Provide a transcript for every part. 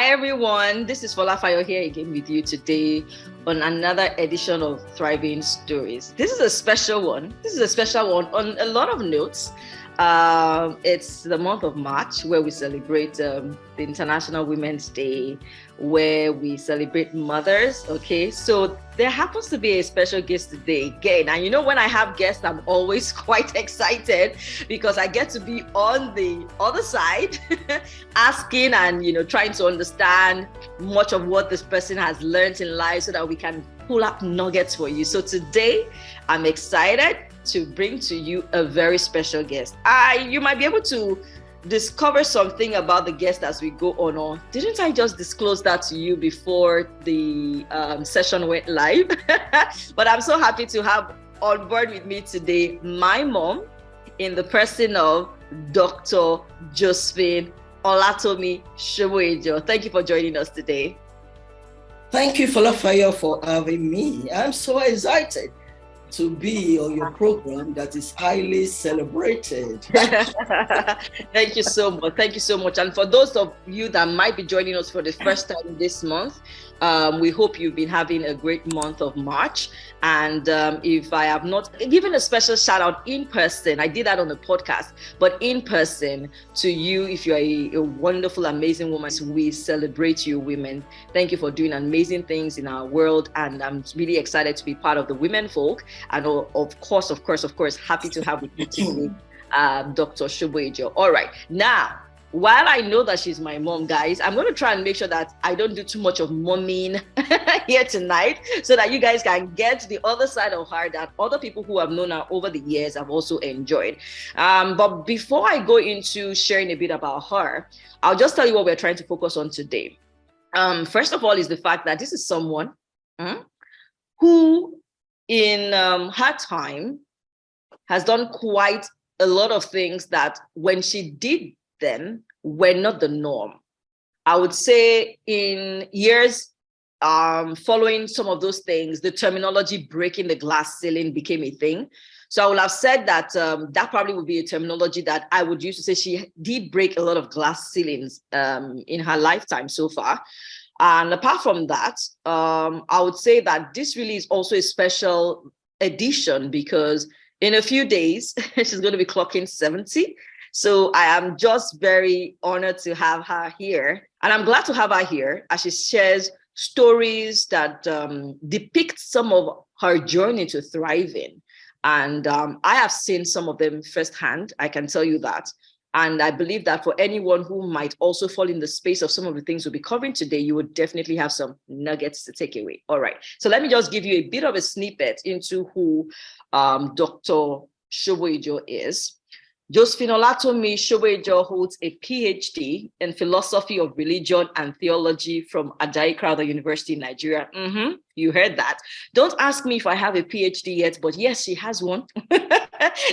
Hi everyone, this is FolaFayo here again with you today on another edition of Thriving Stories. This is a special one. On a lot of notes. It's the month of March where we celebrate the International Women's Day, where we celebrate mothers. Okay, so there happens to be a special guest today again. And you know, when I have guests, I'm always quite excited because I get to be on the other side asking and, trying to understand much of what this person has learned in life so that we can pull up nuggets for you. So today, I'm excited to bring to you a very special guest. You might be able to discover something about the guest as we go on. Or didn't I just disclose that to you before the session went live? But I'm so happy to have on board with me today my mom, in the person of Dr. Josephine Olatomi Soboyejo. Thank you for joining us today. Thank you, FolaFayo, for having me. I'm so excited to be on your program that is highly celebrated. Thank you so much. Thank you so much. And for those of you that might be joining us for the first time this month, we hope you've been having a great month of March. And if I have not given a special shout out in person, I did that on the podcast, but in person to you, if you're a wonderful, amazing woman, we celebrate you women. Thank you for doing amazing things in our world. And I'm really excited to be part of the women folk. And of course, happy to have with you today, Dr. Soboyejo. All right. Now, while I know that she's my mom, guys, I'm going to try and make sure that I don't do too much of momming here tonight so that you guys can get the other side of her that other people who have known her over the years have also enjoyed. But before I go into sharing a bit about her, I'll just tell you what we're trying to focus on today. First of all is the fact that this is someone who in her time has done quite a lot of things that when she did them were not the norm. I would say in years following some of those things, the terminology breaking the glass ceiling became a thing. So I would have said that that probably would be a terminology that I would use to say she did break a lot of glass ceilings in her lifetime so far. And apart from that, I would say that this really is also a special edition because in a few days, she's going to be clocking 70. So I am just very honored to have her here. And I'm glad to have her here as she shares stories that depict some of her journey to thriving. And I have seen some of them firsthand, I can tell you that. And I believe that for anyone who might also fall in the space of some of the things we'll be covering today, you would definitely have some nuggets to take away. All right. So let me just give you a bit of a snippet into who Dr. Soboyejo is. Josephine Olatomi Soboyejo holds a PhD in philosophy of religion and theology from Ajayi Crowther University in Nigeria. You heard that. Don't ask me if I have a PhD yet, but yes, she has one.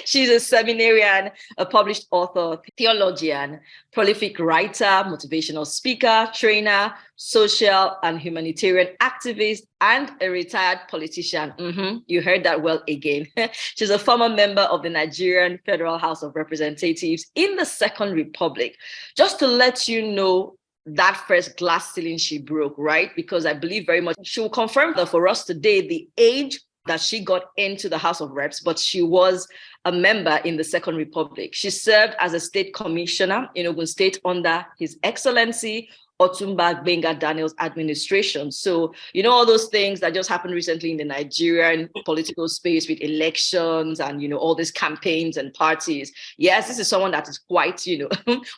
She's a seminarian, a published author, theologian, prolific writer, motivational speaker, trainer, social and humanitarian activist, and a retired politician. You heard that well again. She's a former member of the Nigerian Federal House of Representatives in the Second Republic. Just to let you know, that first glass ceiling she broke, right? Because I believe very much she will confirm that for us today, the age that she got into the House of Reps, but she was a member in the Second Republic. She served as a state commissioner in Ogun State under His Excellency Otumba Gbenga Daniel's administration. So, all those things that just happened recently in the Nigerian political space with elections and, all these campaigns and parties. Yes, this is someone that is quite,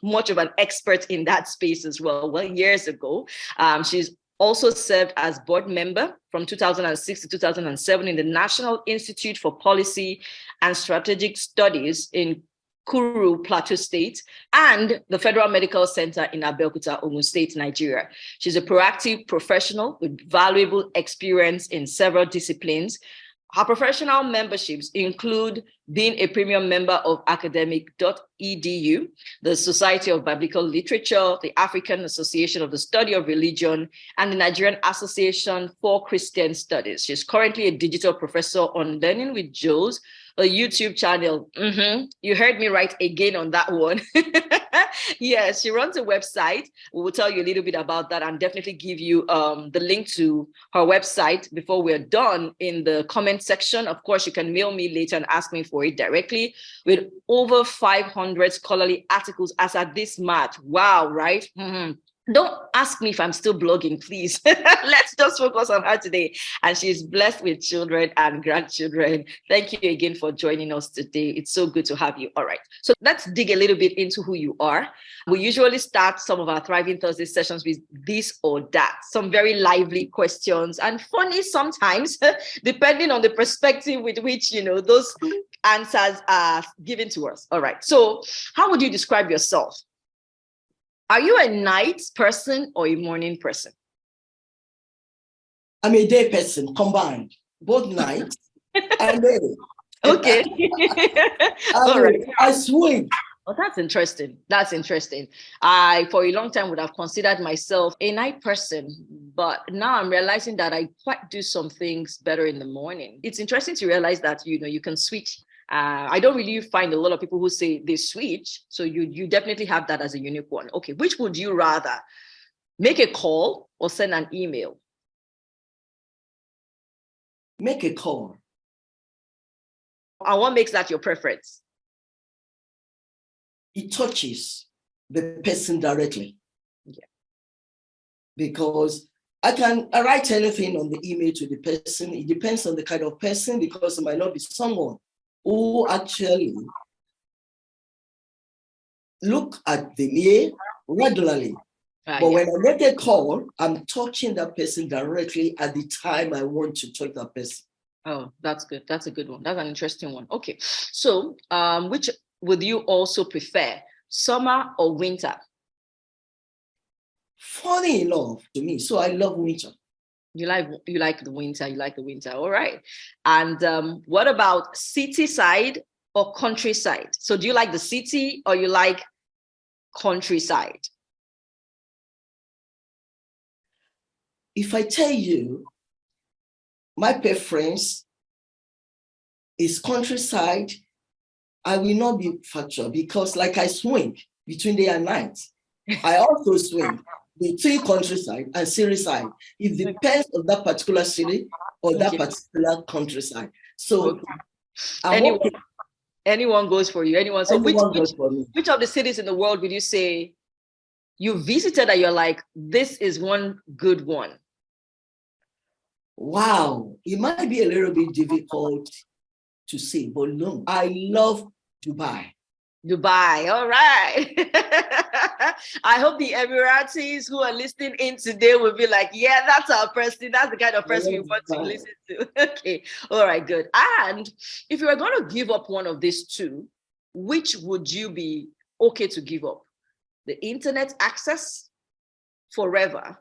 much of an expert in that space as well. Well, years ago, she's also served as board member from 2006 to 2007 in the National Institute for Policy and Strategic Studies in Kuru, Plateau State, and the Federal Medical Center in Abeokuta, Ogun State, Nigeria. She's a proactive professional with valuable experience in several disciplines. Her professional memberships include being a premium member of academic.edu, the Society of Biblical Literature, the African Association of the Study of Religion, and the Nigerian Association for Christian Studies. She's currently a digital professor on Learning with Jules, A YouTube channel. You heard me right again on that one. Yes, she runs a website. We will tell you a little bit about that and definitely give you the link to her website before we're done in the comment section. Of course, you can mail me later and ask me for it directly, with over 500 scholarly articles as at this March. Wow, right? Don't ask me if I'm still blogging, please. Let's just focus on her today. And she's blessed with children and grandchildren. Thank you again for joining us today. It's so good to have you. All right. So let's dig a little bit into who you are. We usually start some of our Thriving Thursday sessions with this or that, some very lively questions and funny sometimes, depending on the perspective with which, those answers are given to us. All right. So how would you describe yourself? Are you a night person or a morning person? I'm a day person, combined, both night and day. Okay. All right. I swing. Oh, that's interesting. That's interesting. For a long time, would have considered myself a night person, but now I'm realizing that I quite do some things better in the morning. It's interesting to realize that, you can switch. I don't really find a lot of people who say they switch. So you definitely have that as a unique one. Okay, which would you rather, make a call or send an email? Make a call. And what makes that your preference? It touches the person directly. Yeah. Because I can write anything on the email to the person. It depends on the kind of person, because it might not be someone who actually look at the mail regularly. But when I make a call, I'm touching that person directly at the time I want to touch that person. Oh, that's good. That's a good one. That's an interesting one. Okay. So which would you also prefer, summer or winter? Funny enough to me. So I love winter. You like the winter. You like the winter. All right. And what about city side or countryside? So do you like the city or you like countryside? If I tell you, my preference is countryside, I will not be factual, because like I swing between day and night, I also swing between countryside and city side. It depends on that particular city or that particular countryside. So anyone goes for you. Anyone. So anyone goes for me. Which of the cities in the world would you say you visited that you're like, this is one good one? Wow, it might be a little bit difficult to say, but no, I love Dubai. Dubai, all right. I hope the Emiratis who are listening in today will be like, yeah, that's our person. That's the kind of person we want to listen to. Okay, all right, good. And if you were going to give up one of these two, which would you be okay to give up? The internet access forever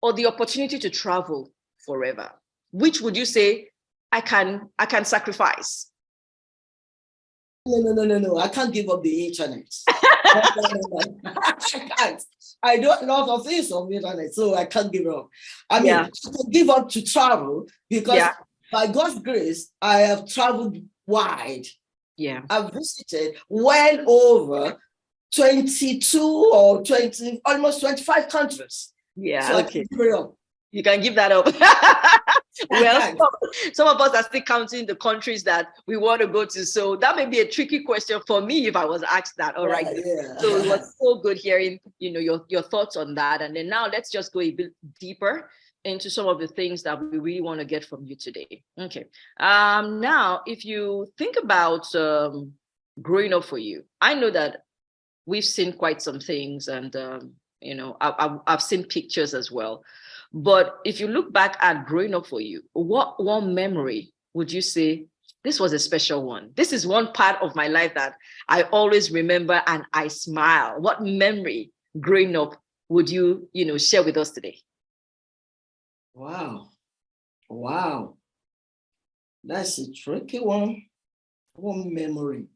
or the opportunity to travel forever? Which would you say I can sacrifice? No. I can't give up the internet. No. I can't. I do a lot of things on the internet, so I can't give up. I mean, I can give up to travel, because by God's grace, I have traveled wide. Yeah. I've visited well over 22 or 20, almost 25 countries. Yeah. So okay. I can give it up. You can give that up. Well, some of us are still counting the countries that we want to go to. So that may be a tricky question for me if I was asked that. All right. Yeah. So it was so good hearing, your thoughts on that. And then now let's just go a bit deeper into some of the things that we really want to get from you today. Okay. Now, if you think about growing up for you, I know that we've seen quite some things, and I've seen pictures as well. But if you look back at growing up for you, what one memory would you say, this was a special one? This is one part of my life that I always remember and I smile. What memory growing up would you, share with us today? Wow. That's a tricky one. One memory.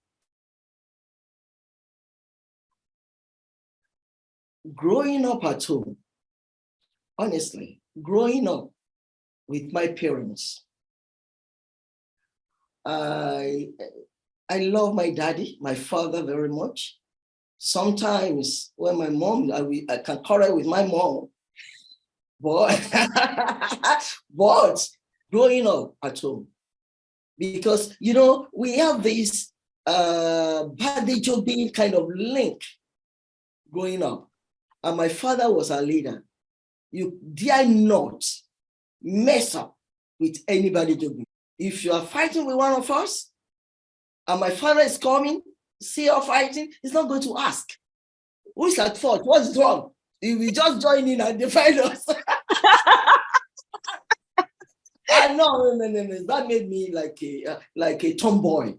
Growing up at home. Honestly, growing up with my parents, I love my daddy, my father very much. Sometimes when my mom, I can quarrel with my mom, but, but growing up at home, because, we have this birthday joking kind of link growing up. And my father was our leader. You dare not mess up with anybody joking. If you are fighting with one of us, and my father is coming, see you fighting, he's not going to ask, who is at fault? What's wrong? He will just join in and defend us. No. That made me like a tomboy.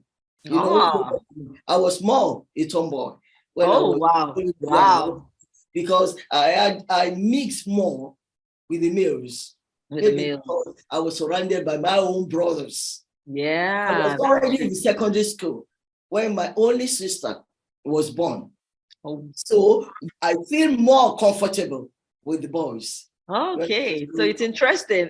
I was more a tomboy. Wow. Because I mixed more with the males. I was surrounded by my own brothers. Yeah. I was already in secondary school when my only sister was born. Oh. So I feel more comfortable with the boys. Okay, so it's interesting.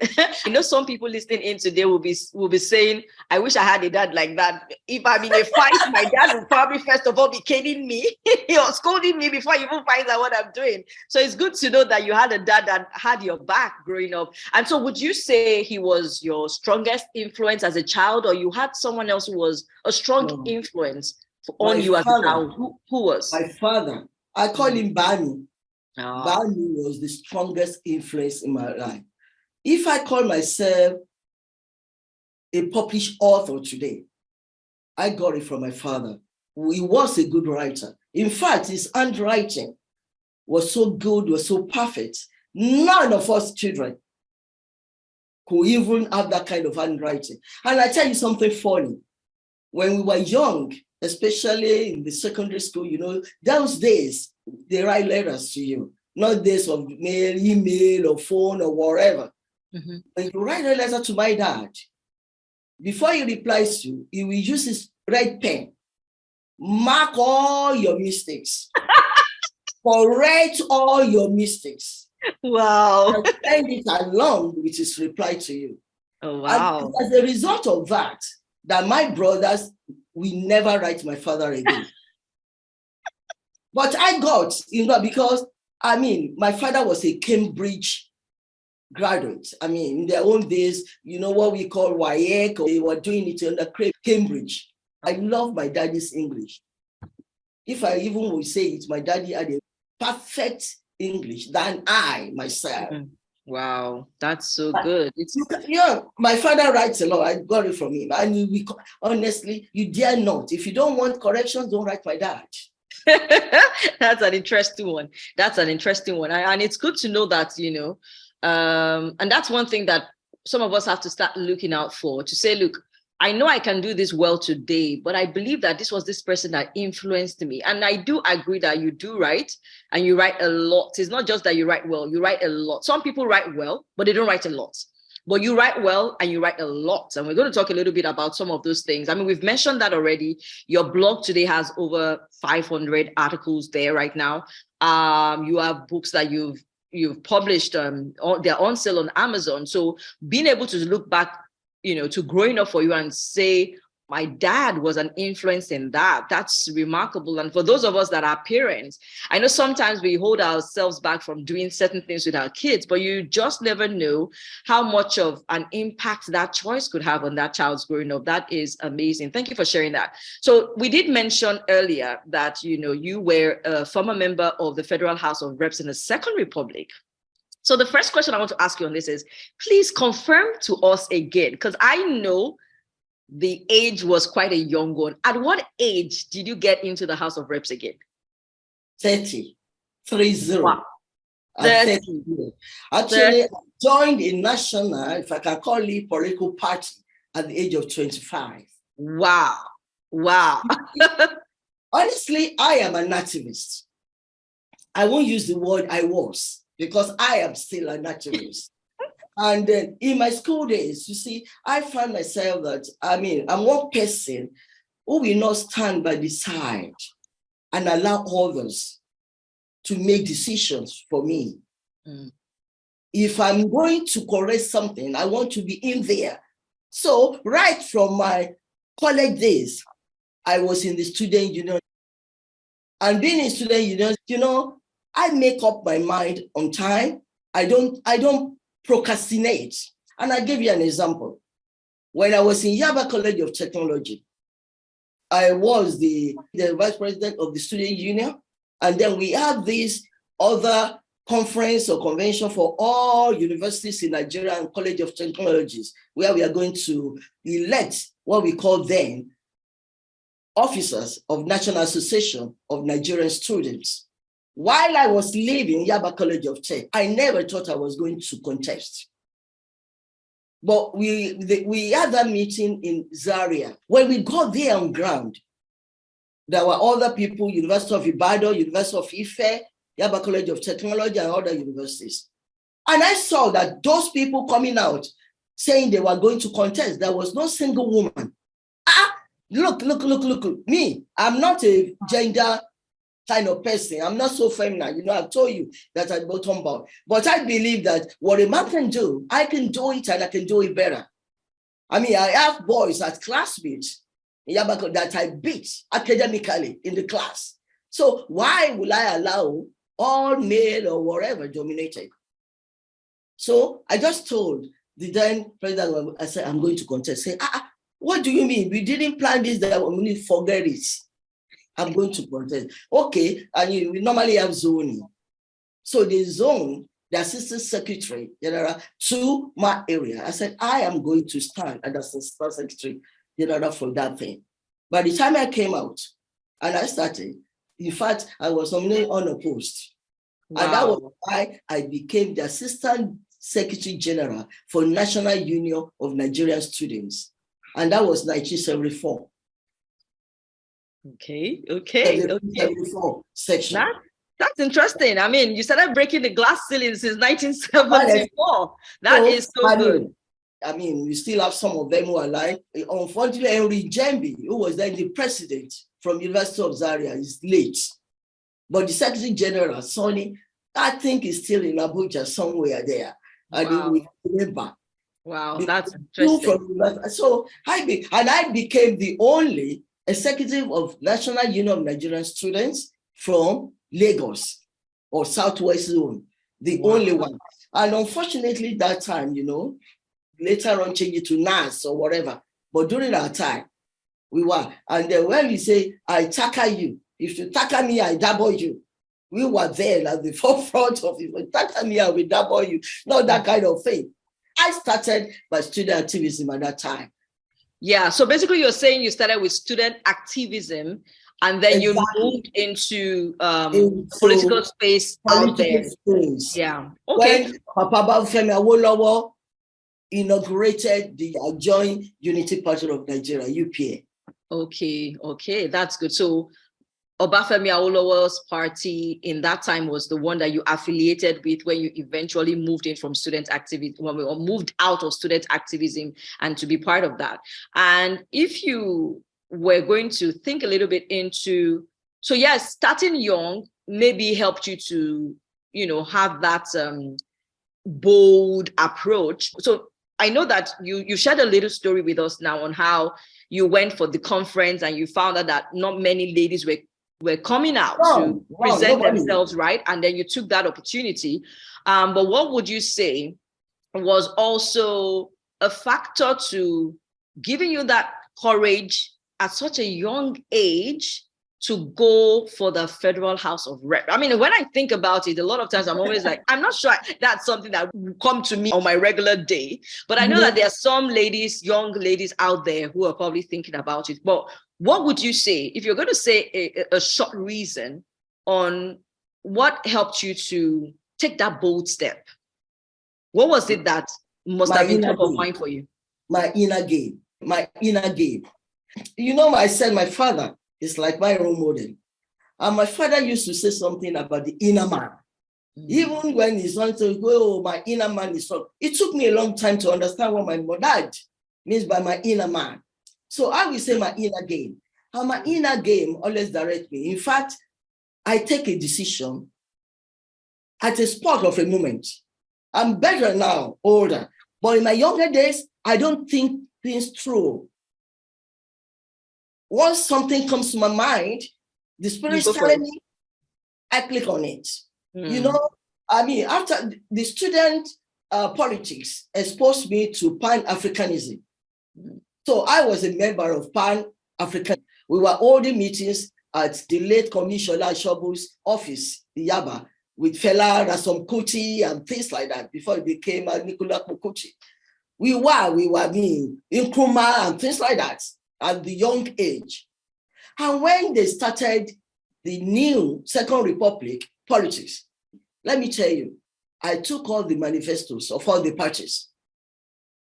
Some people listening in today will be saying, I wish I had a dad like that. If I'm in a fight, my dad will probably first of all be caning me or scolding me before he even finds out what I'm doing. So it's good to know that you had a dad that had your back growing up. And so would you say he was your strongest influence as a child, or you had someone else who was a strong influence on you as a child? Who was? My father. I call him Bani. Bani was the strongest influence in my life. If I call myself a published author today, I got it from my father. He was a good writer. In fact, his handwriting was so good, was so perfect. None of us children could even have that kind of handwriting. And I tell you something funny. When we were young, especially in the secondary school, those days, they write letters to you, not days of mail, email, or phone, or whatever. Mm-hmm. When you write a letter to my dad, before he replies to you, he will use his red pen, mark all your mistakes, correct all your mistakes. Wow. And send it along with his reply to you. Oh, wow. And as a result of that my brothers will never write my father again. But I got, because, my father was a Cambridge graduate. In their own days, what we call WAEC, they were doing it under Cambridge. I love my daddy's English. If I even would say it, my daddy had a perfect English than I myself. Mm-hmm. Wow, that's so good. My father writes a lot. I got it from him. And honestly, you dare not. If you don't want corrections, don't write my dad. That's an interesting one. And it's good to know that, and that's one thing that some of us have to start looking out for, to say, look, I know I can do this well today, but I believe that this was this person that influenced me. And I do agree that you do write, and you write a lot. It's not just that you write well, you write a lot. Some people write well, but they don't write a lot. But you write well and you write a lot. And we're going to talk a little bit about some of those things. We've mentioned that already. Your blog today has over 500 articles there right now. You have books that you've published. They're on sale on Amazon. So being able to look back, to growing up for you and say, my dad was an influence in that. That's remarkable. And for those of us that are parents, I know sometimes we hold ourselves back from doing certain things with our kids, but you just never know how much of an impact that choice could have on that child's growing up. That is amazing. Thank you for sharing that. So we did mention earlier that, you were a former member of the Federal House of Reps in the Second Republic. So the first question I want to ask you on this is, please confirm to us again, because I know the age was quite a young one. At what age did you get into the House of Reps again? 30. Wow. 30. Actually, I joined a national, if I can call it, political party at the age of 25. Wow. Honestly, I am a nativist. I won't use the word I was, because I am still a nativist. And then in my school days, you see, I found myself that, I'm one person who will not stand by the side and allow others to make decisions for me. Mm. If I'm going to correct something, I want to be in there. So right from my college days, I was in the student union. And being in student union, I make up my mind on time. I don't procrastinate. And I give you an example. When I was in Yaba College of Technology, I was the vice president of the student union. And then we had this other conference or convention for all universities in Nigeria and College of Technologies, where we are going to elect what we call then officers of National Association of Nigerian Students. While I was leaving Yaba College of Tech, I never thought I was going to contest. But we had that meeting in Zaria. When we got there on ground, there were other people, University of Ibadan, University of Ife, Yaba College of Technology, and other universities. And I saw that those people coming out saying they were going to contest, there was no single woman. Look, me, I'm not a gender kind of person. I'm not so feminine. I've told you that I'm bottom bound. But I believe that what a man can do, I can do it and I can do it better. I mean, I have boys as classmates that I beat academically in the class. So why will I allow all male or whatever dominated? So I just told the then president, I said, I'm going to contest. Say, what do you mean? We didn't plan this, that I'm going to forget it. I'm going to contest. Okay, and we normally have zoning. So they zone the assistant secretary general to my area. I said, I am going to stand as assistant secretary general for that thing. By the time I came out and I started, in fact, I was nominated unopposed. Wow. And that was why I became the assistant secretary general for National Union of Nigerian Students. And that was 1974. Okay. 74 section. That's interesting. I mean, you started breaking the glass ceiling since 1974. That is so good. I mean, we still have some of them who are alive. Unfortunately, Henry Jembi, who was then the president from University of Zaria, is late. But the Secretary General, Sonny, I think is still in Abuja somewhere there. And he will remember. Wow, that's interesting. So I became the only executive of National Union of Nigerian Students from Lagos or Southwest Zone, the only one. And unfortunately, that time, later on change it to NAS or whatever. But during our time, we were. And then when we say, I tackle you, if you tackle me, I double you. We were there at the forefront of it. If you tackle me, I will double you. Not that kind of thing. I started my student activism at that time. Yeah, so basically you're saying you started with student activism and then you moved into political space out there. Space. Yeah, okay. When Papa Bafemi Awolowo inaugurated the Joint Unity Party of Nigeria, UPA. Okay, that's good. So Obafemi Awolowo's party in that time was the one that you affiliated with when you eventually moved in from student activism, or moved out of student activism and to be part of that. And if you were going to think a little bit into, so yes, starting young maybe helped you to, have that bold approach. So I know that you shared a little story with us now on how you went for the conference and you found out that not many ladies were coming out to present themselves, right? And then you took that opportunity. But what would you say was also a factor to giving you that courage at such a young age to go for the Federal House of Rep? I mean, when I think about it, a lot of times I'm always like, I'm not sure that's something that will come to me on my regular day. But I know that there are some ladies, young ladies out there who are probably thinking about it. But what would you say, if you're going to say a short reason on what helped you to take that bold step? What was it that must have been top of mind for you? My inner game. I said my father is like my role model. And my father used to say something about the inner man. Even when he's on to go, my inner man is strong. It took me a long time to understand what my dad means by my inner man. So I will say my inner game. And my inner game always directs me. In fact, I take a decision at a spot of a moment. I'm better now, older. But in my younger days, I don't think things through. once something comes to my mind, the Spirit is telling me, I click on it. You know, I mean, after the student politics exposed me to Pan-Africanism. So I was a member of Pan-African. We were holding meetings at the late Commissioner Shobu's office in Yaba with Fela Rasom Kuti and things like that before it became Nicola Mukuchi. We were in Nkrumah and things like that at the young age. And when they started the new Second Republic politics, let me tell you, I took all the manifestos of all the parties,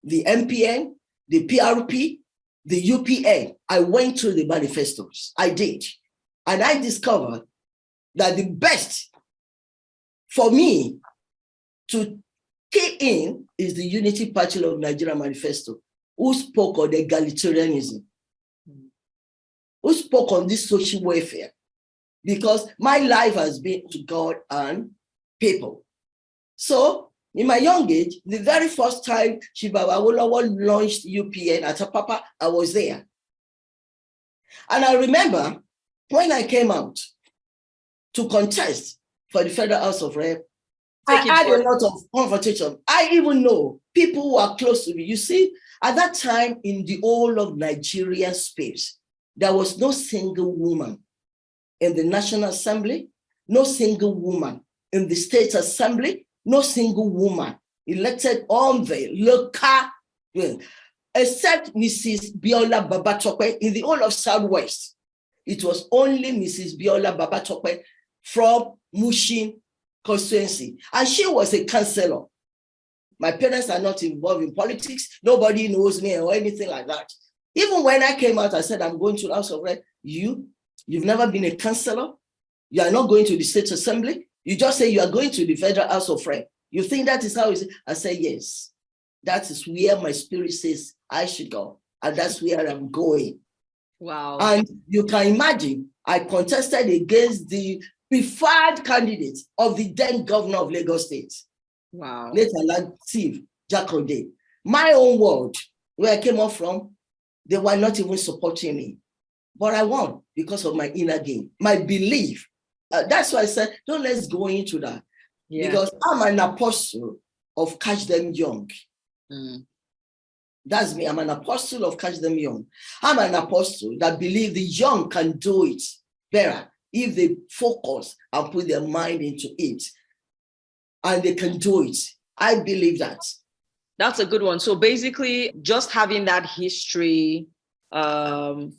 the MPN, the PRP, the UPN. I went through the manifestos. I did. And I discovered that the best for me to key in is the Unity Party of Nigeria manifesto, who spoke on egalitarianism, who spoke on this social welfare, because my life has been to God and people. So in my young age, the very first time Shibaba Awolowo launched UPN at Apapa, I was there. And I remember when I came out to contest for the Federal House of Rep, I had a lot of confrontation. I even know people who are close to me. You see, at that time in the whole of Nigerian space, there was no single woman in the National Assembly, no single woman in the State Assembly, no single woman elected on the local, except Mrs. Biola Babatope in the whole of Southwest. It was only Mrs. Biola Babatope from Mushin constituency, and she was a councillor. My parents are not involved in politics. Nobody knows me or anything like that. Even when I came out, I said, I'm going to the House of Rep. You've never been a councillor. You are not going to the State Assembly. You just say you are going to the Federal House of Rep. You think that is how it is? I say, yes. That is where my spirit says I should go. And that's where I'm going. Wow. And you can imagine, I contested against the preferred candidate of the then governor of Lagos State. Wow. Later, Lateef Jakande. My own world, where I came up from, they were not even supporting me. But I won because of my inner game, my belief. That's why I said, don't let's go into that. Yeah. Because I'm an apostle of catch them young. That's me. I'm an apostle of catch them young. I'm an apostle that believe the young can do it better if they focus and put their mind into it. And they can do it. I believe that. That's a good one. So basically, just having that history from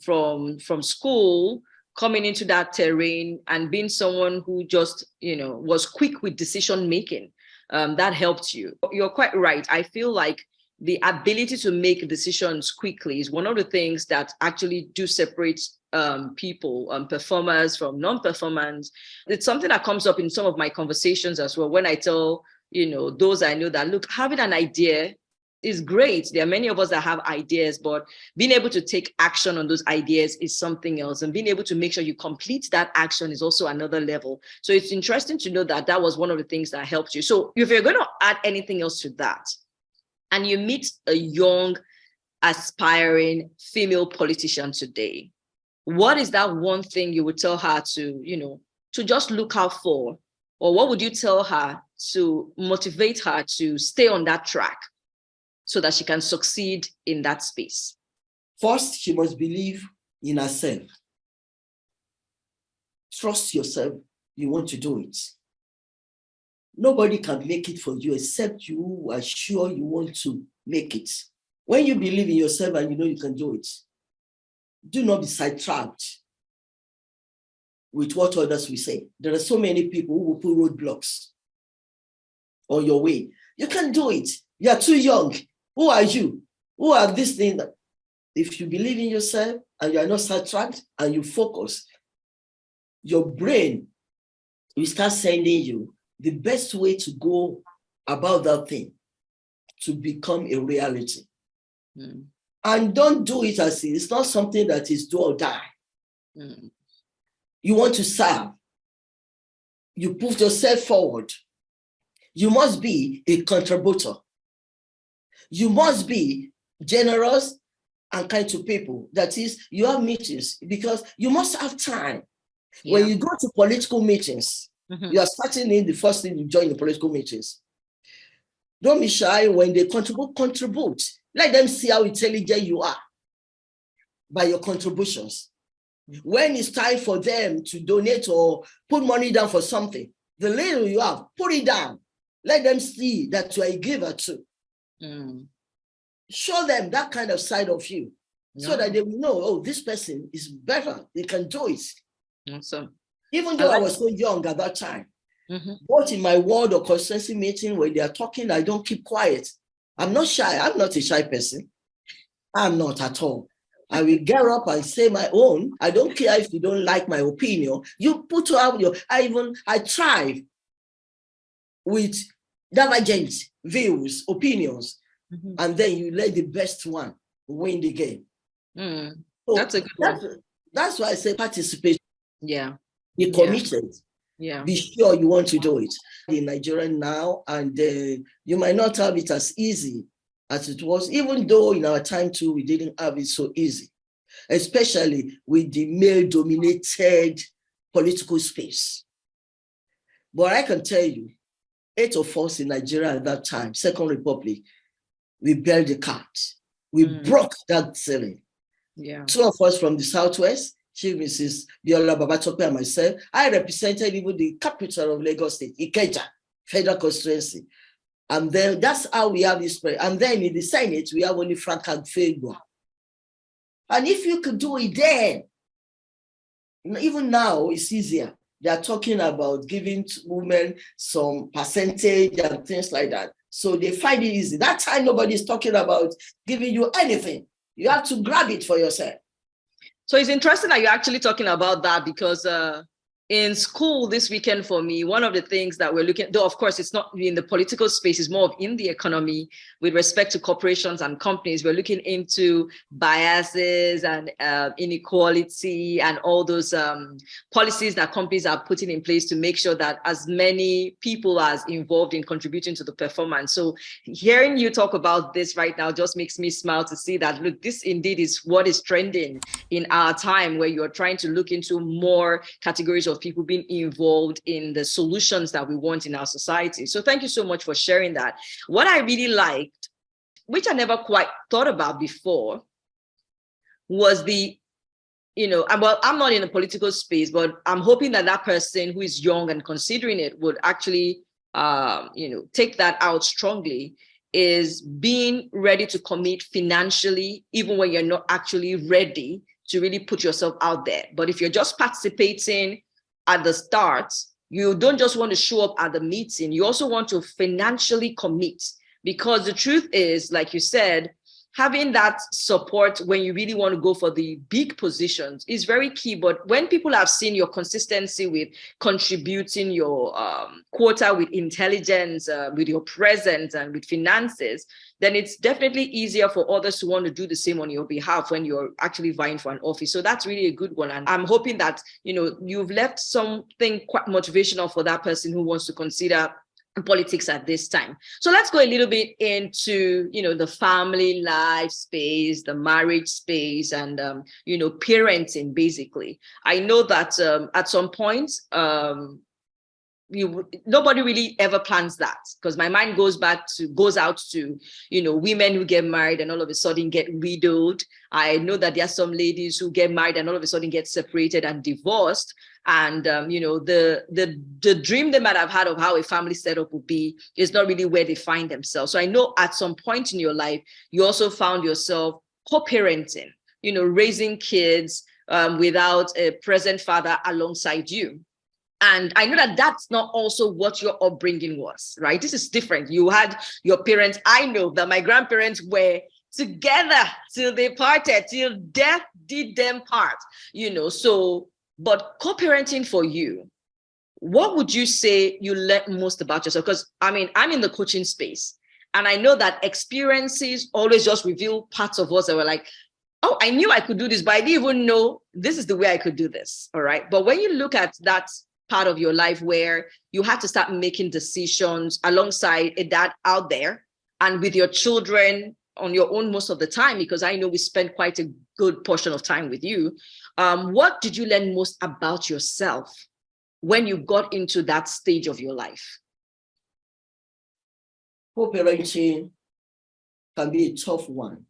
school, coming into that terrain and being someone who just, was quick with decision making, that helped you. You're quite right. I feel like the ability to make decisions quickly is one of the things that actually do separate people, performers from non-performers. It's something that comes up in some of my conversations as well. When I tell, those I know that, look, having an idea is great. There are many of us that have ideas, but being able to take action on those ideas is something else. And being able to make sure you complete that action is also another level. So it's interesting to know that that was one of the things that helped you. So if you're going to add anything else to that, and you meet a young, aspiring female politician today, what is that one thing you would tell her to, to just look out for? Or what would you tell her to motivate her to stay on that track so that she can succeed in that space? First, she must believe in herself. Trust yourself. You want to do it. Nobody can make it for you except you are sure you want to make it. When you believe in yourself and you know you can do it, do not be sidetracked with what others will say. There are so many people who will put roadblocks on your way. You can do it. You are too young. Who are you? Who are this thing? If you believe in yourself and you are not sidetracked and you focus, your brain will start sending you the best way to go about that thing to become a reality. And don't do it as it's not something that is do or die. You want to serve. You put yourself forward. You must be a contributor. You must be generous and kind to people. That is, you have meetings because you must have time. When you go to political meetings, you are starting in the first thing you join the political meetings. Don't be shy. When they contribute. Let them see how intelligent you are by your contributions. When it's time for them to donate or put money down for something, the little you have, put it down. Let them see that you are a giver too. Show them that kind of side of you so that they will know, oh, this person is better. They can do it. Awesome. Even though I was so young at that time, both in my ward or constituency meeting, when they are talking, I don't keep quiet. I'm not shy. I'm not a shy person. I'm not at all. I will get up and say my own. I don't care if you don't like my opinion. You put out your, I thrive with divergent views, opinions, and then you let the best one win the game. So that's a good one. That's why I say participate. Yeah. Be committed. Yeah. Be sure you want to do it. In Nigeria now, and you might not have it as easy as it was, even though in our time too, we didn't have it so easy, especially with the male-dominated political space. But I can tell you, 8 of us in Nigeria at that time, Second Republic, we bailed the cat. We broke that ceiling. Yeah. 2 of us from the Southwest, Chief Mrs. Biola Babatope and myself, I represented even the capital of Lagos State, Ikeja, Federal Constituency. And then that's how we have this spread. And then in the Senate, we have only Frank Agfegwa. And if you could do it then, even now, it's easier. They are talking about giving women some percentage and things like that. So they find it easy. That time, nobody's talking about giving you anything. You have to grab it for yourself. So it's interesting that you're actually talking about that because in school this weekend for me, one of the things that we're looking at, though of course it's not in the political space, it's more of in the economy with respect to corporations and companies. We're looking into biases and inequality and all those policies that companies are putting in place to make sure that as many people as involved in contributing to the performance. So hearing you talk about this right now just makes me smile to see that, look, this indeed is what is trending in our time, where you're trying to look into more categories of people being involved in the solutions that we want in our society. So thank you so much for sharing that. What I really liked, which I never quite thought about before, was the, well, I'm not in a political space, but I'm hoping that that person who is young and considering it would actually, take that out strongly, is being ready to commit financially, even when you're not actually ready to really put yourself out there. But if you're just participating at the start, you don't just want to show up at the meeting, you also want to financially commit. Because the truth is, like you said, having that support when you really want to go for the big positions is very key. But when people have seen your consistency with contributing your quota with intelligence, with your presence and with finances, then it's definitely easier for others to want to do the same on your behalf when you're actually vying for an office. So that's really a good one. And I'm hoping that, you've left something quite motivational for that person who wants to consider politics at this time. So let's go a little bit into, the family life space, the marriage space, and, parenting, basically. I know that at some point, nobody really ever plans that, because my mind goes out to women who get married and all of a sudden get widowed. I know that there are some ladies who get married and all of a sudden get separated and divorced. And the dream they might have had of how a family setup would be is not really where they find themselves. So I know at some point in your life, you also found yourself co-parenting, raising kids without a present father alongside you. And I know that that's not also what your upbringing was, right? This is different. You had your parents. I know that my grandparents were together till they parted, till death did them part, so, but co-parenting for you, what would you say you learned most about yourself? Because I'm in the coaching space, and I know that experiences always just reveal parts of us that were like, oh, I knew I could do this, but I didn't even know this is the way I could do this. All right. But when you look at that part of your life where you had to start making decisions alongside a dad out there and with your children on your own most of the time, because I know we spend quite a good portion of time with you. What did you learn most about yourself when you got into that stage of your life? Co-parenting can be a tough one,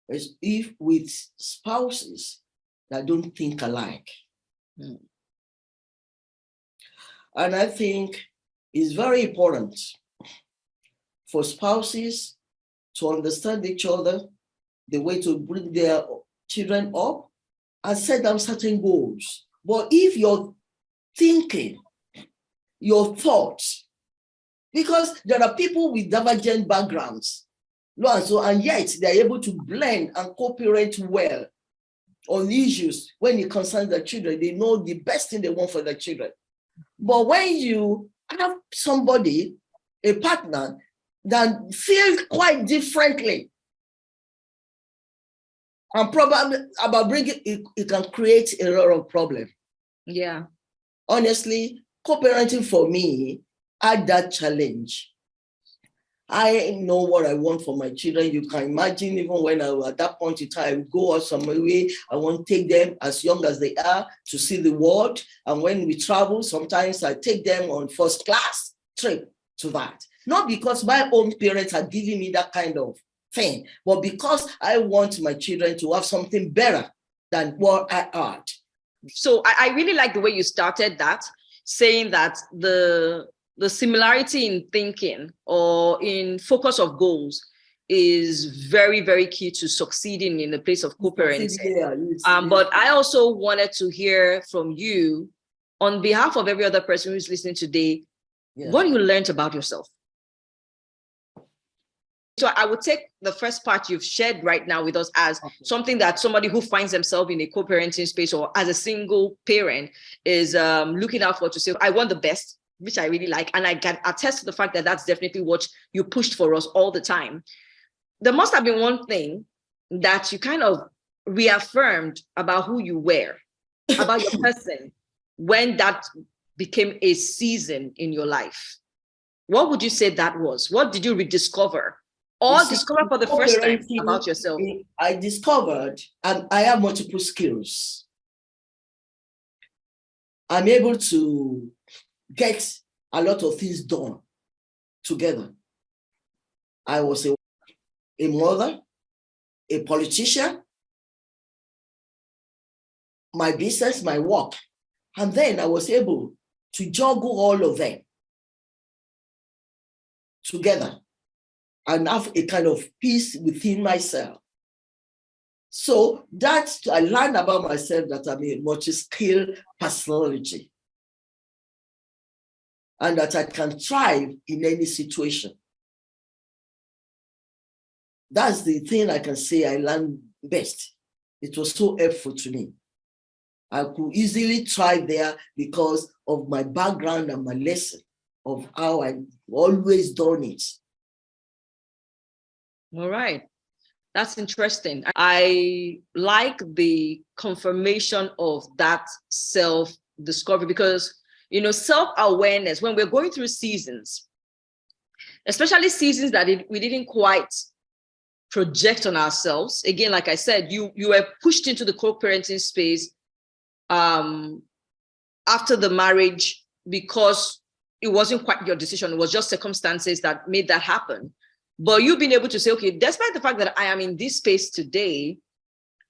as if with spouses that don't think alike. Mm. And I think it's very important for spouses to understand each other, the way to bring their children up, and set them certain goals. But if your thinking, your thoughts, because there are people with divergent backgrounds, and yet they're able to blend and cooperate well on issues when it concerns their children. They know the best thing they want for their children. But when you have somebody, a partner, that feels quite differently, and probably about bringing it can create a lot of problems. Yeah. Honestly, co-parenting for me had that challenge. I know what I want for my children. You can imagine, even when at that point in time, I would go out some way, I want to take them as young as they are to see the world. And when we travel, sometimes I take them on first class trip to that. Not because my own parents are giving me that kind of thing, but because I want my children to have something better than what I had. So I really like the way you started that, saying that the similarity in thinking or in focus of goals is very, very key to succeeding in the place of co-parenting. Yeah, but I also wanted to hear from you, on behalf of every other person who's listening today, what you learned about yourself. So I would take the first part you've shared right now with us as something that somebody who finds themselves in a co-parenting space or as a single parent is looking out for, to say, I want the best, which I really like. And I can attest to the fact that that's definitely what you pushed for us all the time. There must have been one thing that you kind of reaffirmed about who you were, about your person, when that became a season in your life. What would you say that was? What did you rediscover? Or discover for the first time about yourself? I discovered I have multiple skills. I'm able to get a lot of things done together. I was a mother, a politician, my business, my work. And then I was able to juggle all of them together and have a kind of peace within myself. So that's, I learned about myself that I'm a multi-skilled personality and that I can thrive in any situation. That's the thing I can say I learned best. It was so helpful to me. I could easily thrive there because of my background and my lesson of how I always done it. All right. That's interesting. I like the confirmation of that self-discovery because, you know, self-awareness, when we're going through seasons, especially seasons that we didn't quite project on ourselves. Again, like I said, you were pushed into the co-parenting space after the marriage because it wasn't quite your decision. It was just circumstances that made that happen. But you've been able to say, okay, despite the fact that I am in this space today,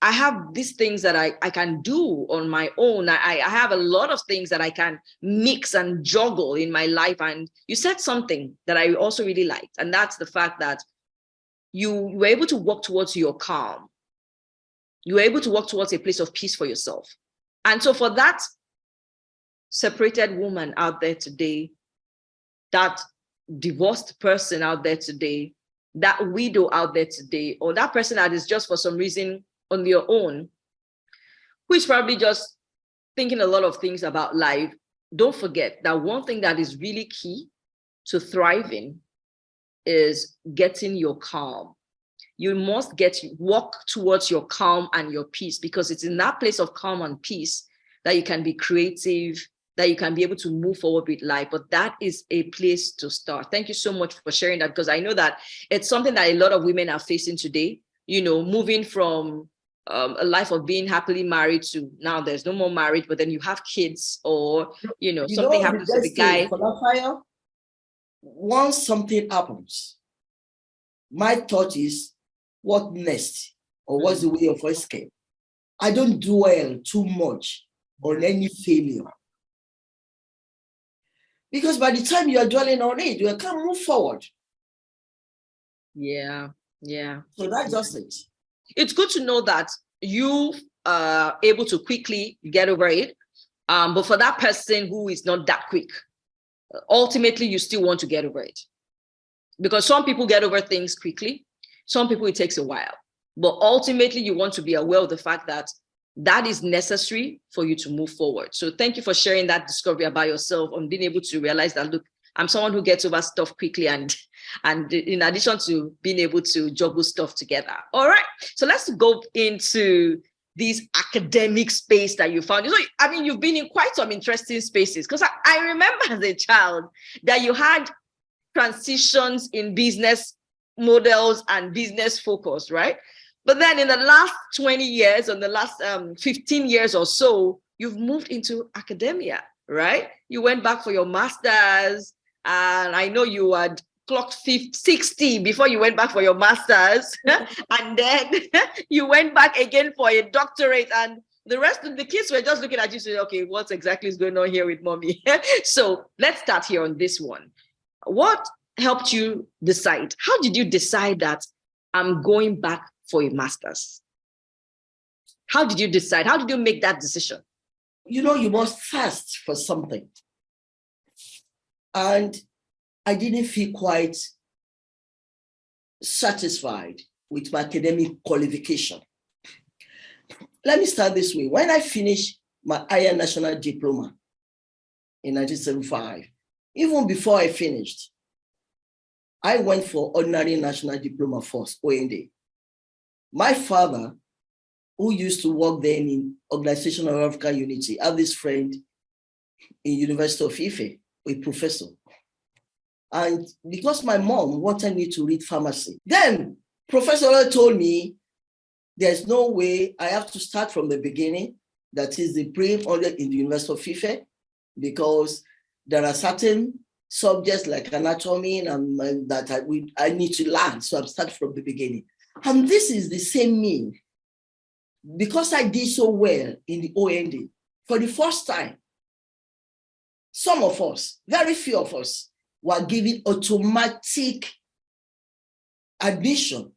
I have these things that I can do on my own. I have a lot of things that I can mix and juggle in my life. And you said something that I also really liked. And that's the fact that you were able to walk towards your calm. You were able to walk towards a place of peace for yourself. And so for that separated woman out there today, that divorced person out there today, that widow out there today, or that person that is just for some reason on their own, who is probably just thinking a lot of things about life, don't forget that one thing that is really key to thriving is getting your calm. You must walk towards your calm and your peace, because it's in that place of calm and peace that you can be creative, that you can be able to move forward with life. But that is a place to start. Thank you so much for sharing that, because I know that it's something that a lot of women are facing today, moving from a life of being happily married to now there's no more marriage, but then you have kids, or, something happens to the guy. Yeah. So that's just it. It's good to know that you are able to quickly get over it. But for that person who is not that quick, ultimately, you still want to get over it. Because some people get over things quickly. Some people, it takes a while. But ultimately, you want to be aware of the fact that that is necessary for you to move forward. So thank you for sharing that discovery about yourself and being able to realize that, look, I'm someone who gets over stuff quickly, and in addition to being able to juggle stuff together. All right, so let's go into this academic space that you found. You've been in quite some interesting spaces, because I remember as a child that you had transitions in business models and business focus, right? But then in the last 20 years, or the last 15 years or so, you've moved into academia, right? You went back for your master's, and I know you had clocked 60 before you went back for your master's. And then you went back again for a doctorate, and the rest of the kids were just looking at you saying, okay, what exactly is going on here with mommy? So let's start here on this one. What helped you decide? How did you decide that I'm going back for a master's? How did you decide? How did you make that decision? You must fast for something. And I didn't feel quite satisfied with my academic qualification. Let me start this way. When I finished my higher national diploma in 1975, even before I finished, I went for ordinary national diploma first, OND. My father, who used to work then in Organization of African Unity, had this friend in University of Ife, a professor. And because my mom wanted me to read pharmacy, then Professor told me there's no way, I have to start from the beginning, that is the pre-order in the University of Ife, because there are certain subjects like anatomy and that I need to learn. So I'm starting from the beginning. And this is the same me. Because I did so well in the OND, for the first time, some of us, very few of us, were given automatic admission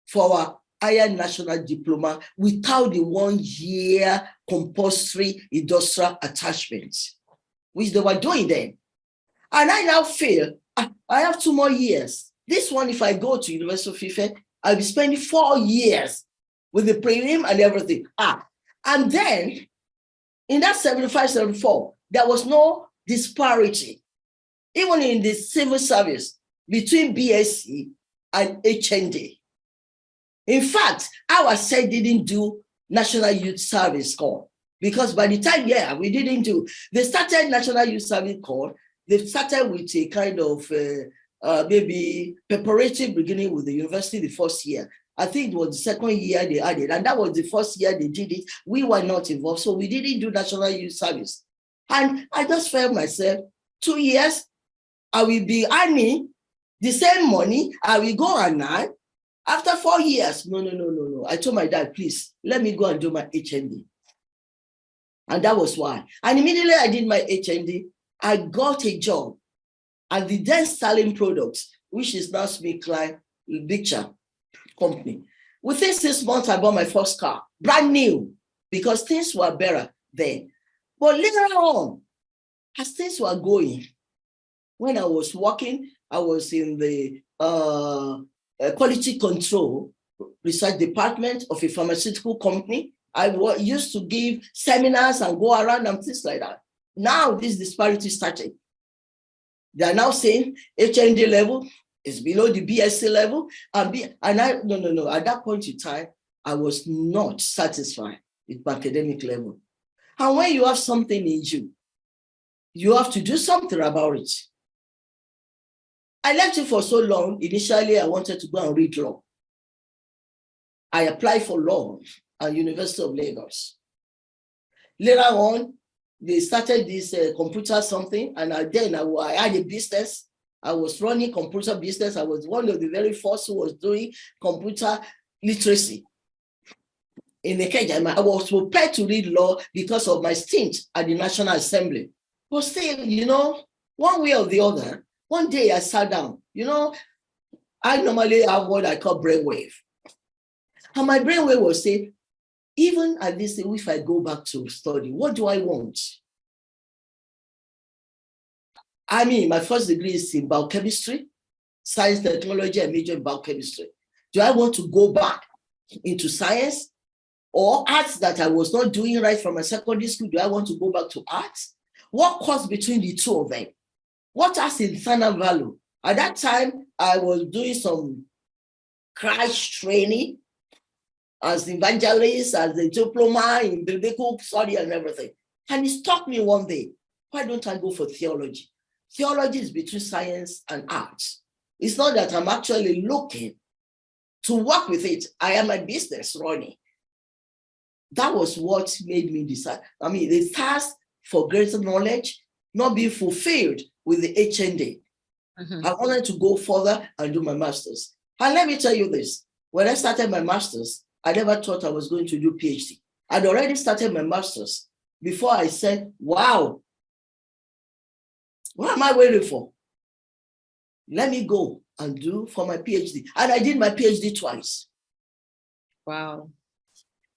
for our higher national diploma without the 1 year compulsory industrial attachment, which they were doing then. And I now feel I have 2 more years. This one, if I go to University of Ife, I'll be spending 4 years with the prelim and everything. And then in that 75, 74, there was no disparity, even in the civil service, between BSc and HND. In fact, our side didn't do National Youth Service Corps, because by the time, we didn't do, they started National Youth Service Corps, they started with a kind of maybe preparative beginning with the university the first year. I think it was the second year they added, and that was the first year they did it. We were not involved, so we didn't do National Youth Service. And I just felt myself, 2 years, I will be earning the same money, I will go and earn. After 4 years, no. I told my dad, please, let me go and do my HND. And that was why. And immediately I did my HND, I got a job at the then Sterling Products, which is now Smith Klein Picture Company. Within 6 months, I bought my first car, brand new, because things were better then. But later on, as things were going, when I was working, I was in the quality control research department of a pharmaceutical company. I used to give seminars and go around and things like that. Now this disparity started. They are now saying HND level is below the BSc level. No. At that point in time, I was not satisfied with my academic level. And when you have something in you you have to do something about it. I left it for so long. Initially, I wanted to go and read law. I applied for law at University of Lagos. Later on, they started this computer something, and I had a business. I was running computer business. I was one of the very first who was doing computer literacy. In Ikeja, I was prepared to read law because of my stint at the National Assembly. But still, one way or the other, one day I sat down. I normally have what I call brainwave. And my brainwave was saying, even at this, if I go back to study, what do I want? I mean, my first degree is in biochemistry, science, technology, and major in biochemistry. Do I want to go back into science or arts that I was not doing right from my secondary school? Do I want to go back to arts? What comes between the two of them? What has internal value? At that time, I was doing some crash training as evangelist, as a diploma in biblical study and everything. And it struck me one day, why don't I go for theology? Theology is between science and arts. It's not that I'm actually looking to work with it. I am a business running. That was what made me decide. I mean, the task for greater knowledge not being fulfilled with the HND. Mm-hmm. I wanted to go further and do my master's. And let me tell you this, when I started my master's, I never thought I was going to do PhD. I'd already started my master's before I said, wow, what am I waiting for? Let me go and do for my PhD. And I did my PhD twice. Wow.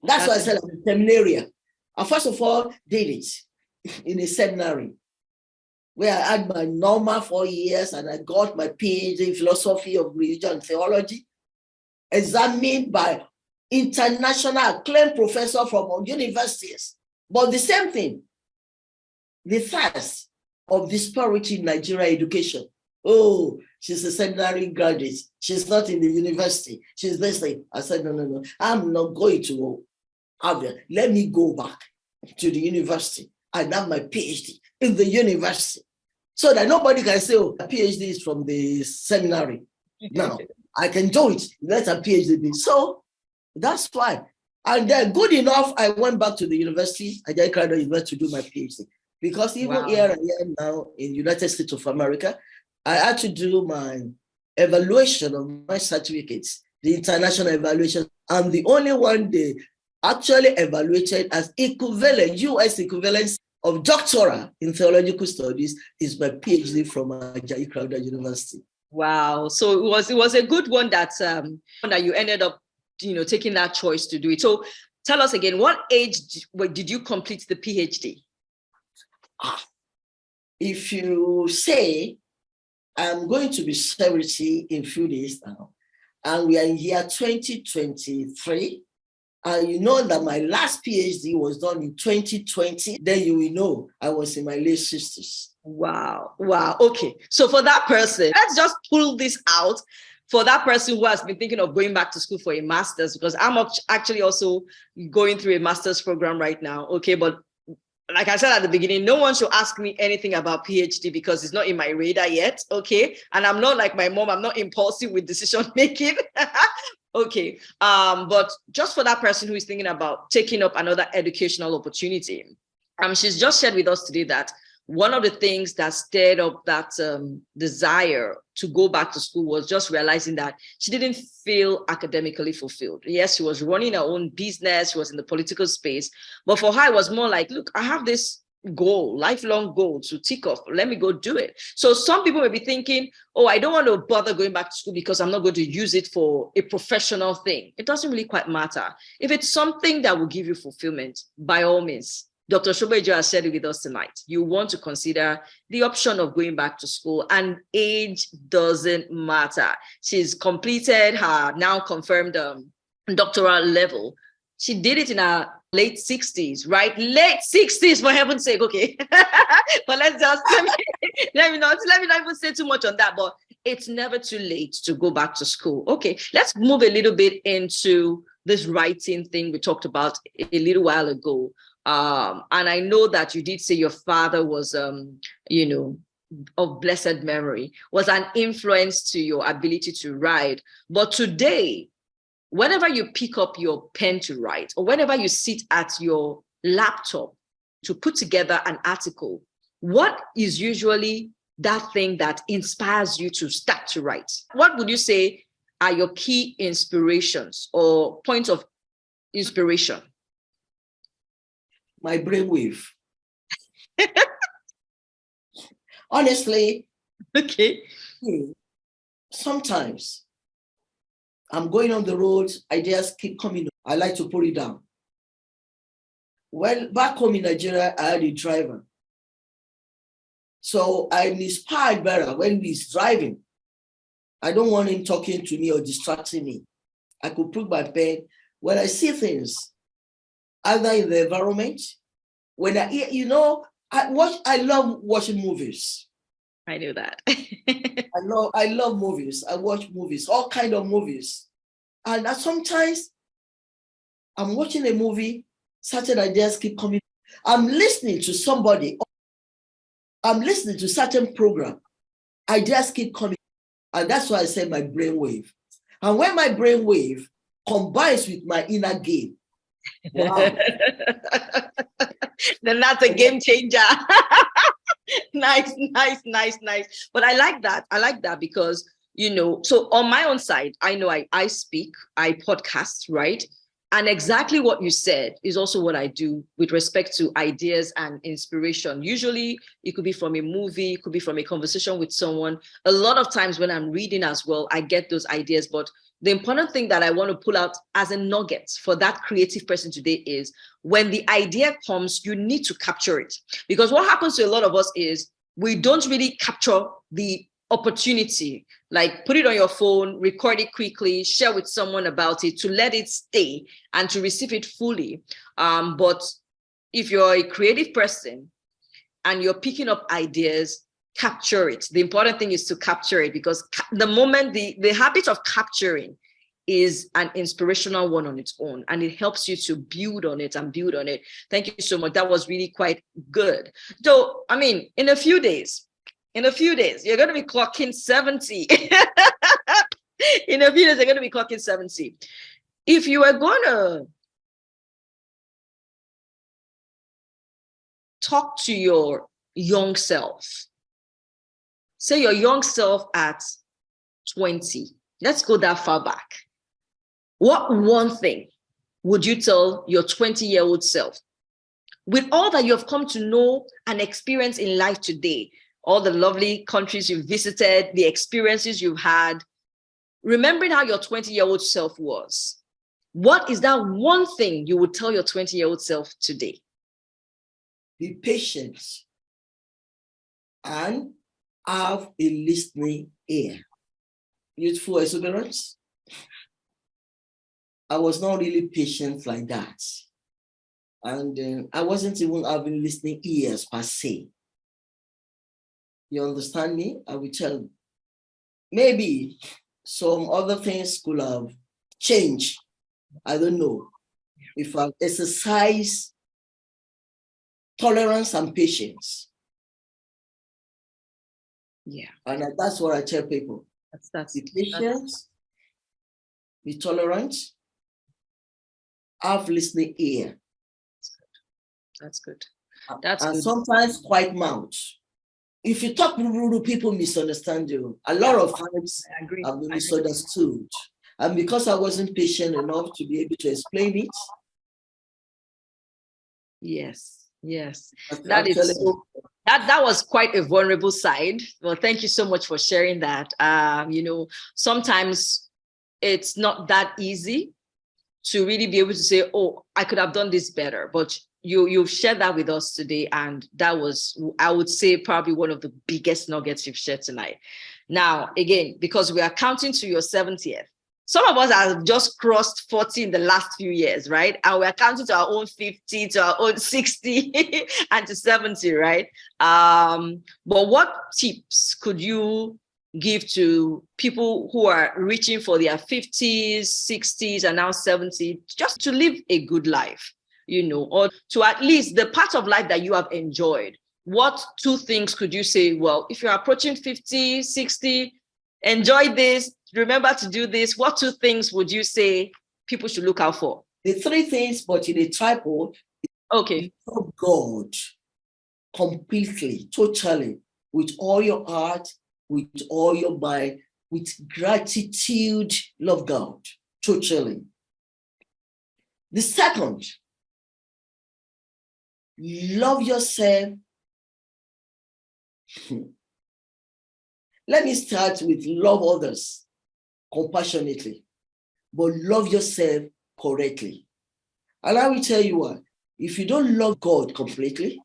That's why I said I'm a seminarian. I first of all did it in a seminary where I had my normal 4 years and I got my PhD in philosophy of religion and theology, examined by international acclaimed professor from universities. But the same thing, the thirst of disparity in Nigerian education. Oh, she's a seminary graduate. She's not in the university. She's this thing. I said, no. I'm not going to have it. Let me go back to the university and have my PhD in the university so that nobody can say, oh, a PhD is from the seminary. Now, I can do it. Let a PhD be. So that's why. And then good enough, I went back to the university. I just cried university to do my PhD. Because even here I am now in the United States of America, I had to do my evaluation of my certificates, the international evaluation. I'm the only one they actually evaluated as equivalent, US equivalence of doctorate in theological studies is my PhD from Ajayi Crowther University. Wow. So it was a good one that you ended up, taking that choice to do it. So tell us again, what age did you complete the PhD? If you say, I'm going to be 70 in a few days now, and we are in year 2023, and you know that my last PhD was done in 2020, then you will know I was in my late 60s. Wow. Okay. So for that person, let's just pull this out. For that person who has been thinking of going back to school for a master's, because I'm actually also going through a master's program right now. Okay. But like I said at the beginning, no one should ask me anything about PhD because it's not in my radar yet. Okay. And I'm not like my mom. I'm not impulsive with decision making. Okay. But just for that person who is thinking about taking up another educational opportunity, she's just shared with us today that one of the things that stirred up that desire to go back to school was just realizing that she didn't feel academically fulfilled. Yes, she was running her own business. She was in the political space. But for her, it was more like, look, I have this goal, lifelong goal to tick off. Let me go do it. So some people may be thinking, oh, I don't want to bother going back to school because I'm not going to use it for a professional thing. It doesn't really quite matter. If it's something that will give you fulfillment, by all means. Dr. Soboyejo has shared it with us tonight. You want to consider the option of going back to school, and age doesn't matter. She's completed her now confirmed doctoral level. She did it in her late 60s, right? Late 60s, for heaven's sake. Okay. But let me not even say too much on that, but it's never too late to go back to school. Okay. Let's move a little bit into this writing thing we talked about a little while ago. And I know that you did say your father was, of blessed memory, was an influence to your ability to write. But today, whenever you pick up your pen to write, or whenever you sit at your laptop to put together an article, what is usually that thing that inspires you to start to write? What would you say are your key inspirations or points of inspiration? My brainwave. Honestly, Okay. Sometimes I'm going on the road, ideas keep coming. I like to put it down. Well, back home in Nigeria, I had a driver. So I'm inspired better when he's driving. I don't want him talking to me or distracting me. I could put my pen when I see things, either in the environment, when I hear, I love watching movies. I knew that. I love movies. I watch movies, all kind of movies. And sometimes I'm watching a movie, certain ideas keep coming. I'm listening to somebody. I'm listening to certain program. Ideas keep coming. And that's why I say my brainwave. And when my brainwave combines with my inner game, wow. Then that's a game changer. Nice. But I like that because, so on my own side, I know I speak, I podcast, right? And exactly what you said is also what I do with respect to ideas and inspiration. Usually it could be from a movie, it could be from a conversation with someone. A lot of times when I'm reading as well, I get those ideas. But the important thing that I want to pull out as a nugget for that creative person today is when the idea comes, you need to capture it. Because what happens to a lot of us is we don't really capture the opportunity, like put it on your phone, record it quickly, share with someone about it, to let it stay and to receive it fully. But if you're a creative person and you're picking up ideas, capture it. The important thing is to capture it, because the moment the habit of capturing is an inspirational one on its own, and it helps you to build on it and build on it. Thank you so much. That was really quite good. So, I mean, in a few days, you're going to be clocking 70. In a few days, you're going to be clocking 70. If you are going to talk to your young self, say your young self at 20, let's go that far back. What one thing would you tell your 20-year-old self? With all that you have come to know and experience in life today, all the lovely countries you've visited, the experiences you've had, remembering how your 20-year-old self was, what is that one thing you would tell your 20-year-old self today? Be patient and have a listening ear. Youthful exuberance. I was not really patient like that. And I wasn't even having listening ears per se. You understand me? I will tell you. Maybe some other things could have changed. I don't know. If I exercise tolerance and patience. Yeah. And that's what I tell people. Be patient, be tolerant, have listening ear. That's good. And good. Sometimes quiet mouth. If you talk rude, people misunderstand you. A lot of times I've been misunderstood. And because I wasn't patient enough to be able to explain it. Yes. That is so, that was quite a vulnerable side. Well, thank you so much for sharing that. Sometimes it's not that easy to really be able to say, oh, I could have done this better. But you've shared that with us today. And that was, I would say, probably one of the biggest nuggets you've shared tonight. Now, again, because we are counting to your 70th, some of us have just crossed 40 in the last few years, right? And we're counting to our own 50, to our own 60, and to 70, right? But what tips could you give to people who are reaching for their 50s, 60s, and now 70, just to live a good life? or to at least the part of life that you have enjoyed, what two things could you say, well, if you're approaching 50, 60, enjoy this, remember to do this, what two things would you say people should look out for? The three things, but in a tripod. Okay. Love God completely, totally, with all your heart, with all your mind, with gratitude. Love God totally. The second, love yourself. Let me start with love others compassionately, but love yourself correctly. And I will tell you what, if you don't love God completely,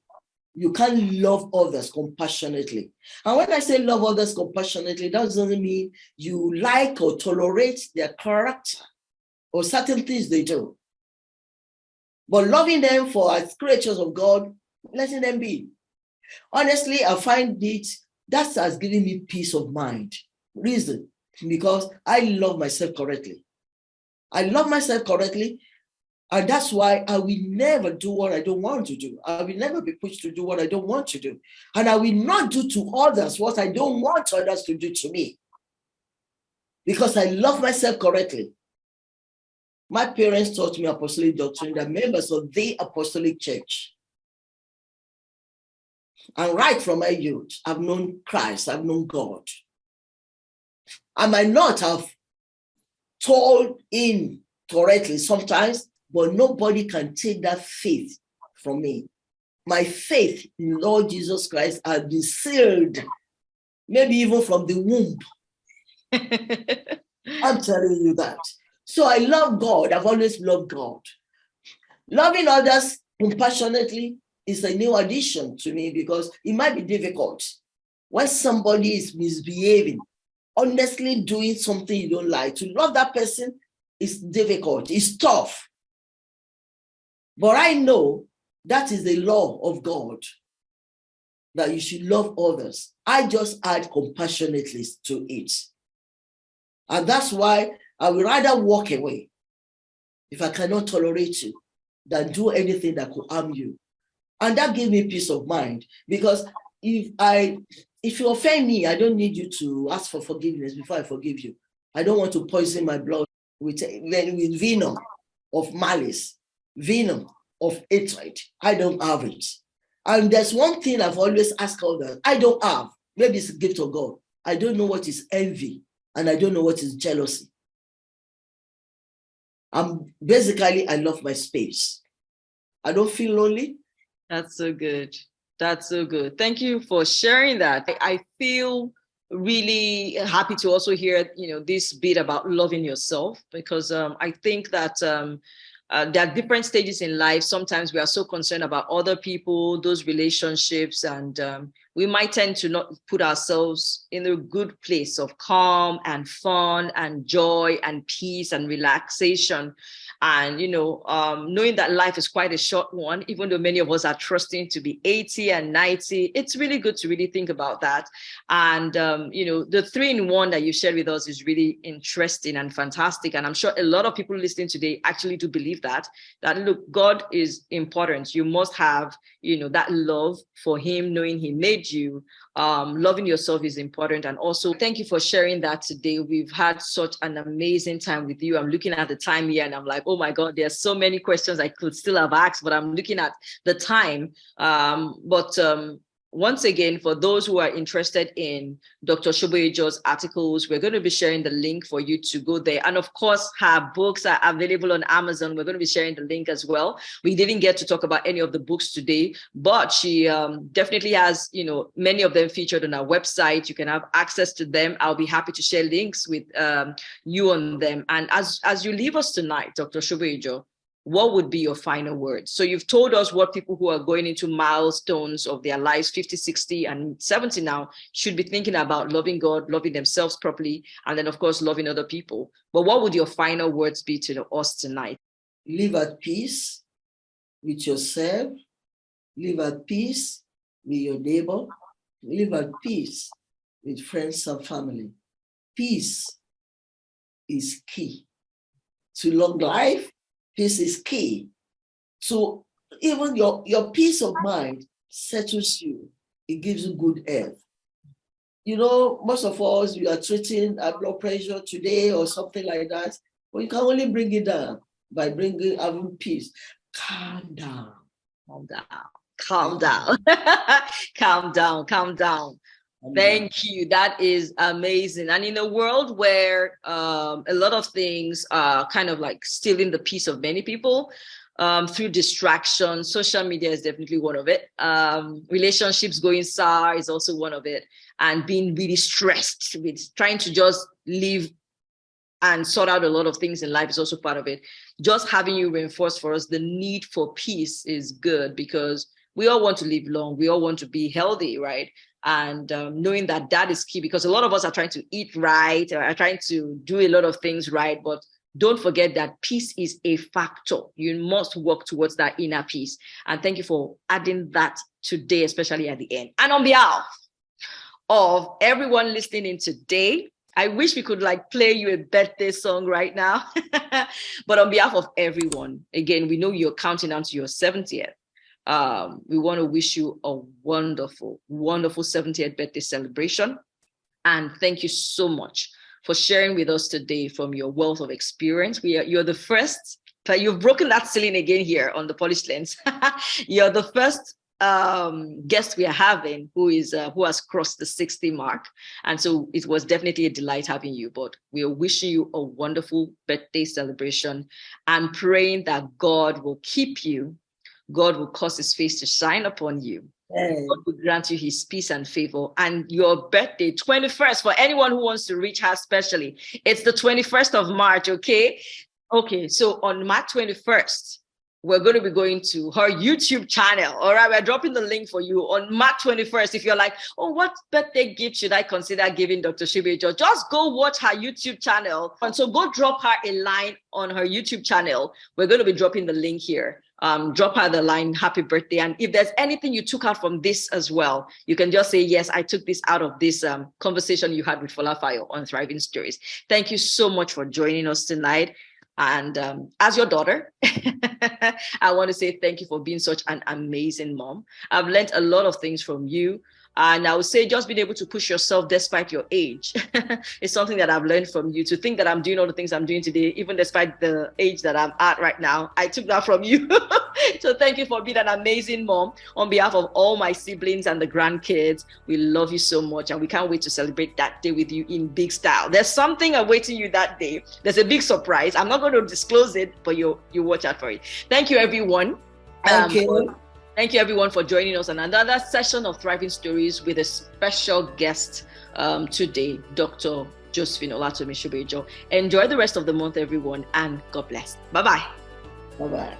you can't love others compassionately. And when I say love others compassionately, that doesn't mean you like or tolerate their character or certain things they do. But loving them for as creatures of God, letting them be. Honestly, I find that has given me peace of mind. Reason, because I love myself correctly. I love myself correctly, and that's why I will never do what I don't want to do. I will never be pushed to do what I don't want to do. And I will not do to others what I don't want others to do to me, because I love myself correctly. My parents taught me apostolic doctrine, that members of the apostolic church. And right from my youth, I've known Christ, I've known God. I might not have told in correctly sometimes, but nobody can take that faith from me. My faith in Lord Jesus Christ has been sealed, maybe even from the womb. I'm telling you that. So I love God. I've always loved God. Loving others compassionately is a new addition to me, because it might be difficult when somebody is misbehaving, honestly doing something you don't like. To love that person is difficult, it's tough. But I know that is the law of God, that you should love others. I just add compassionately to it. And that's why I would rather walk away if I cannot tolerate you than do anything that could harm you. And that gives me peace of mind, because if you offend me, I don't need you to ask for forgiveness before I forgive you. I don't want to poison my blood with venom of malice, venom of hatred. I don't have it. And there's one thing I've always asked others, I don't have. Maybe it's a gift of God. I don't know what is envy, and I don't know what is jealousy. Basically, I love my space. I don't feel lonely. That's so good. That's so good. Thank you for sharing that. I feel really happy to also hear, this bit about loving yourself, because I think that there are different stages in life. Sometimes we are so concerned about other people, those relationships, and we might tend to not put ourselves in a good place of calm and fun and joy and peace and relaxation. And, knowing that life is quite a short one, even though many of us are trusting to be 80 and 90, it's really good to really think about that. And, the 3-in-1 that you shared with us is really interesting and fantastic. And I'm sure a lot of people listening today actually do believe that look, God is important. You must have, that love for him, knowing he made you. Loving yourself is important. And also, thank you for sharing that today. We've had such an amazing time with you. I'm looking at the time here and I'm like, oh my God, there's so many questions I could still have asked, but I'm looking at the time. Once again, for those who are interested in Dr. Soboyejo's articles, we're going to be sharing the link for you to go there. And of course, her books are available on Amazon. We're going to be sharing the link as well. We didn't get to talk about any of the books today, but she definitely has, many of them featured on our website. You can have access to them. I'll be happy to share links with you on them. And as you leave us tonight, Dr. Soboyejo, what would be your final words? So you've told us what people who are going into milestones of their lives, 50, 60, and 70 now, should be thinking about: loving God, loving themselves properly, and then, of course, loving other people. But what would your final words be to us tonight? Live at peace with yourself. Live at peace with your neighbor. Live at peace with friends and family. Peace is key to long life. Peace is key So even your peace of mind settles you. It gives you good health. You know, most of us, we are treating our blood pressure today or something like that, but you can only bring it down by having peace. Calm down. Calm down. Calm down. Calm down. Calm down. Thank you. That is amazing. And in a world where a lot of things are kind of like stealing the peace of many people through distraction, social media is definitely one of it. Relationships going sour is also one of it. And being really stressed with trying to just live and sort out a lot of things in life is also part of it. Just having you reinforce for us the need for peace is good, because we all want to live long. We all want to be healthy, right? And knowing that that is key, because a lot of us are trying to eat right, or are trying to do a lot of things right, but don't forget that peace is a factor. You must work towards that inner peace. And thank you for adding that today, especially at the end. And on behalf of everyone listening in today, I wish we could like play you a birthday song right now. But on behalf of everyone, again, we know you're counting down to your 70th. We want to wish you a wonderful, wonderful 70th birthday celebration. And thank you so much for sharing with us today from your wealth of experience. You're the first, you've broken that ceiling again here on the Polished Lens. You're the first guest we are having who has crossed the 60 mark. And so it was definitely a delight having you, but we are wishing you a wonderful birthday celebration and praying that God will keep you. God will cause his face to shine upon you. God will grant you his peace and favor. And your birthday, 21st, for anyone who wants to reach her specially, it's the 21st of March, okay? Okay, so on March 21st, we're going to be going to her YouTube channel. All right, we're dropping the link for you on March 21st. If you're like, oh, what birthday gift should I consider giving Dr. Soboyejo? Just go watch her YouTube channel. And so go drop her a line on her YouTube channel. We're going to be dropping the link here. Drop her the line, happy birthday. And if there's anything you took out from this as well, you can just say, yes, I took this out of this conversation you had with FolaFayo on Thriving Stories. Thank you so much for joining us tonight. And as your daughter, I want to say thank you for being such an amazing mom. I've learned a lot of things from you. And I would say just being able to push yourself despite your age is something that I've learned from you. To think that I'm doing all the things I'm doing today, even despite the age that I'm at right now, I took that from you. So thank you for being an amazing mom. On behalf of all my siblings and the grandkids, we love you so much. And we can't wait to celebrate that day with you in big style. There's something awaiting you that day. There's a big surprise. I'm not going to disclose it, but you watch out for it. Thank you, everyone. Thank you. Thank you, everyone, for joining us on another session of Thriving Stories with a special guest today, Dr. Josephine Olatomi Soboyejo. Enjoy the rest of the month, everyone, and God bless. Bye-bye. Bye-bye.